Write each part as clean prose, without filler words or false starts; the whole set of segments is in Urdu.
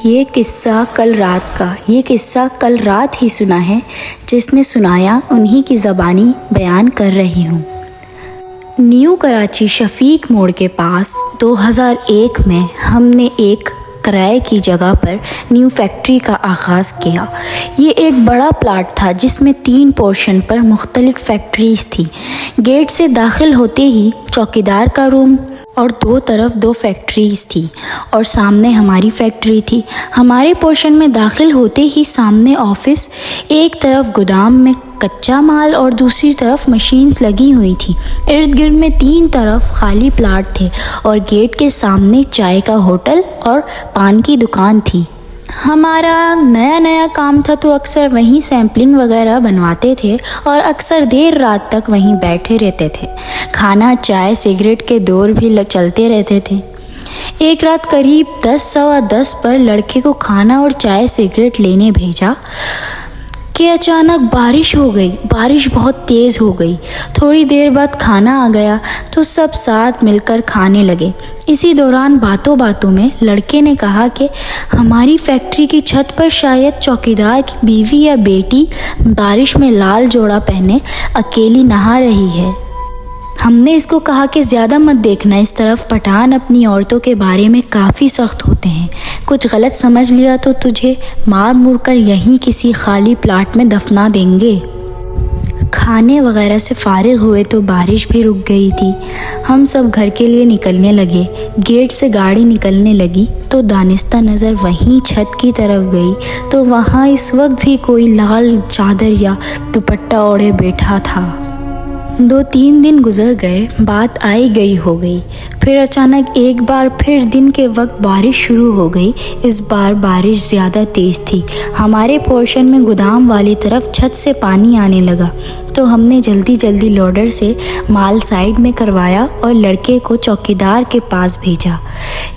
یہ قصہ کل رات ہی سنا ہے، جس نے سنایا انہی کی زبانی بیان کر رہی ہوں۔ نیو کراچی شفیق موڑ کے پاس 2001 میں ہم نے ایک کرائے کی جگہ پر نیو فیکٹری کا آغاز کیا۔ یہ ایک بڑا پلاٹ تھا جس میں 3 پورشن پر مختلف فیکٹریز تھی۔ گیٹ سے داخل ہوتے ہی چوکیدار کا روم اور 2 طرف 2 فیکٹریز تھی اور سامنے ہماری فیکٹری تھی۔ ہمارے پورشن میں داخل ہوتے ہی سامنے آفس، ایک طرف گودام میں کچا مال اور دوسری طرف مشینز لگی ہوئی تھی۔ ارد گرد میں 3 طرف خالی پلاٹ تھے اور گیٹ کے سامنے چائے کا ہوٹل اور پان کی دکان تھی۔ ہمارا نیا کام تھا تو اکثر وہیں سیمپلنگ وغیرہ بنواتے تھے اور اکثر دیر رات تک وہیں بیٹھے رہتے تھے۔ کھانا، چائے، سگریٹ کے دور بھی چلتے رہتے تھے۔ ایک رات قریب 10 سوا 10 پر لڑکے کو کھانا اور چائے سگریٹ لینے بھیجا کہ اچانک بارش ہو گئی۔ بارش بہت تیز ہو گئی۔ تھوڑی دیر بعد کھانا آ گیا تو سب ساتھ مل کر کھانے لگے۔ اسی دوران باتوں میں لڑکے نے کہا کہ ہماری فیکٹری کی چھت پر شاید چوکیدار کی بیوی یا بیٹی بارش میں لال جوڑا پہنے اکیلی نہا رہی ہے۔ ہم نے اس کو کہا کہ زیادہ مت دیکھنا، اس طرف پٹھان اپنی عورتوں کے بارے میں کافی سخت ہوتے ہیں، کچھ غلط سمجھ لیا تو تجھے مار مور کر یہیں کسی خالی پلاٹ میں دفنا دیں گے۔ کھانے وغیرہ سے فارغ ہوئے تو بارش بھی رک گئی تھی۔ ہم سب گھر کے لیے نکلنے لگے۔ گیٹ سے گاڑی نکلنے لگی تو دانستہ نظر وہیں چھت کی طرف گئی تو وہاں اس وقت بھی کوئی لال چادر یا دوپٹہ اوڑھے بیٹھا تھا۔ 2-3 دن گزر گئے، بات آئی گئی ہو گئی۔ پھر اچانک ایک بار پھر دن کے وقت بارش شروع ہو گئی۔ اس بار بارش زیادہ تیز تھی۔ ہمارے پورشن میں گودام والی طرف چھت سے پانی آنے لگا تو ہم نے جلدی لوڈر سے مال سائیڈ میں کروایا اور لڑکے کو چوکیدار کے پاس بھیجا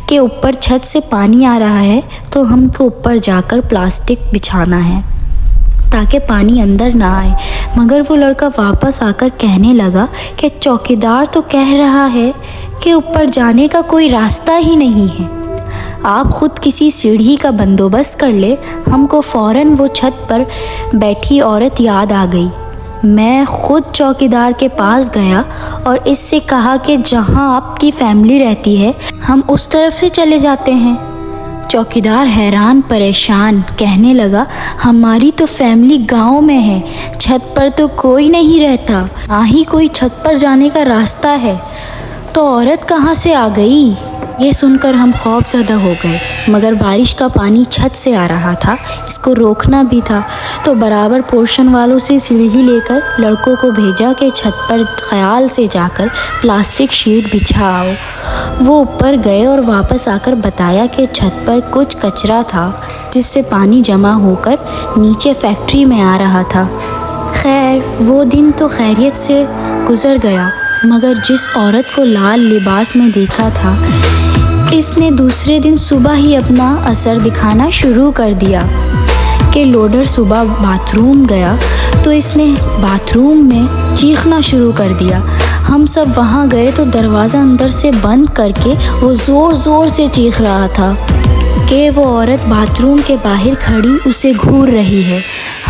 کہ اوپر چھت سے پانی آ رہا ہے تو ہم کو اوپر جا کر پلاسٹک بچھانا ہے تاکہ پانی اندر نہ آئے۔ مگر وہ لڑکا واپس آ کر کہنے لگا کہ چوکیدار تو کہہ رہا ہے کہ اوپر جانے کا کوئی راستہ ہی نہیں ہے، آپ خود کسی سیڑھی کا بندوبست کر لے۔ ہم کو فوراً وہ چھت پر بیٹھی عورت یاد آ گئی۔ میں خود چوکیدار کے پاس گیا اور اس سے کہا کہ جہاں آپ کی فیملی رہتی ہے ہم اس طرف سے چلے جاتے ہیں۔ چوکیدار حیران پریشان کہنے لگا، ہماری تو فیملی گاؤں میں ہے، چھت پر تو کوئی نہیں رہتا، نہ ہی کوئی چھت پر جانے کا راستہ ہے، تو عورت کہاں سے آ گئی؟ یہ سن کر ہم خوف زدہ ہو گئے، مگر بارش کا پانی چھت سے آ رہا تھا، اس کو روکنا بھی تھا، تو برابر پورشن والوں سے سیڑھی لے کر لڑکوں کو بھیجا کہ چھت پر خیال سے جا کر پلاسٹک شیٹ بچھاؤ۔ وہ اوپر گئے اور واپس آ کر بتایا کہ چھت پر کچھ کچرا تھا جس سے پانی جمع ہو کر نیچے فیکٹری میں آ رہا تھا۔ خیر وہ دن تو خیریت سے گزر گیا، مگر جس عورت کو لال لباس میں دیکھا تھا اس نے دوسرے دن صبح ہی اپنا اثر دکھانا شروع کر دیا کہ لوڈر صبح باتھ روم گیا تو اس نے باتھ روم میں چیخنا شروع کر دیا۔ ہم سب وہاں گئے تو دروازہ اندر سے بند کر کے وہ زور سے چیخ رہا تھا کہ وہ عورت باتھ روم کے باہر کھڑی اسے گھور رہی ہے۔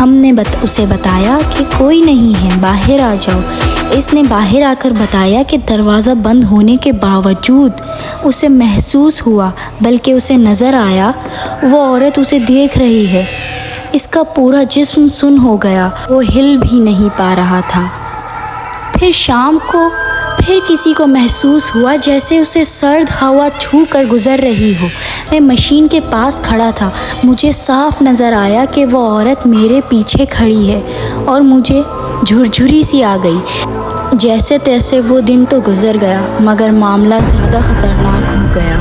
ہم نے اسے بتایا کہ کوئی نہیں ہے، باہر آ جاؤ۔ اس نے باہر آ کر بتایا کہ دروازہ بند ہونے کے باوجود اسے محسوس ہوا، بلکہ اسے نظر آیا وہ عورت اسے دیکھ رہی ہے۔ اس کا پورا جسم سن ہو گیا، وہ ہل بھی نہیں پا رہا تھا۔ پھر شام کو پھر کسی کو محسوس ہوا جیسے اسے سرد ہوا چھو کر گزر رہی ہو۔ میں مشین کے پاس کھڑا تھا، مجھے صاف نظر آیا کہ وہ عورت میرے پیچھے کھڑی ہے اور مجھے جھرجھری سی آ گئی۔ جیسے تیسے وہ دن تو گزر گیا، مگر معاملہ زیادہ خطرناک ہو گیا۔